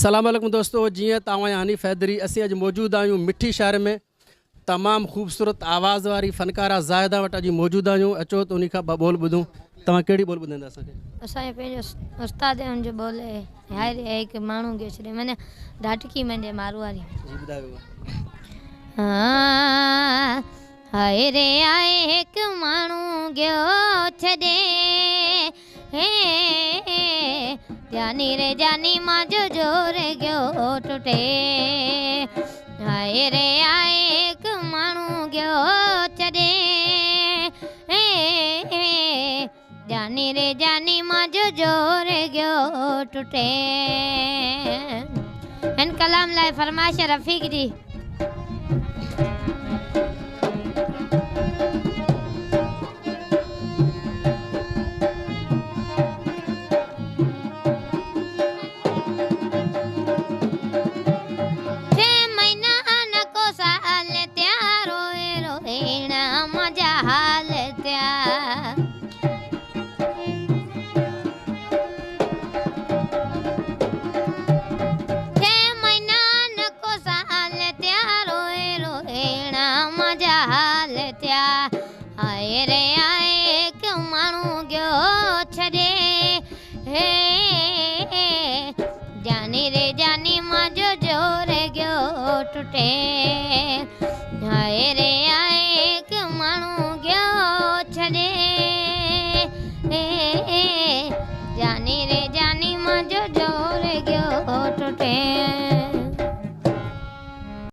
अस्सलाम वालेकुम दोस्तों, जियां तव्हां हनीफ हैदरी असीं अॼु मौजूदु आहियूं मिठी शहर में। तमामु ख़ूबसूरत आवाज़ वारी फ़नकारा ज़ाहिदा वटि अॼु मौजूदु आहियूं। अचो त उन खां ॿ ॿोल ॿुधूं। तव्हां कहिड़ी ॿोल ॿुधाईंदा असांखे? असांजे पंहिंजो उस्ताद जो बोले हाय रे हिकु माण्हू गे छॾे माने ढाटकी मंडे मारवारी जी ॿुधायो। हाय रे आए हिकु माण्हू गयो छॾे हे जानी रे जानी मांजो जोर गयो टुटे। हाय रे आए हिकु माण्हू गयो छॾे हे जानी रे जानी मांजो जोर गयो टुटे। इन कलाम लाइ फरमाइश रफ़ीक जी। हाय रे आए हिकु माण्हू गयो छॾे हे जानी रे जानी मांजो जोर गयो टुटे। हाय रे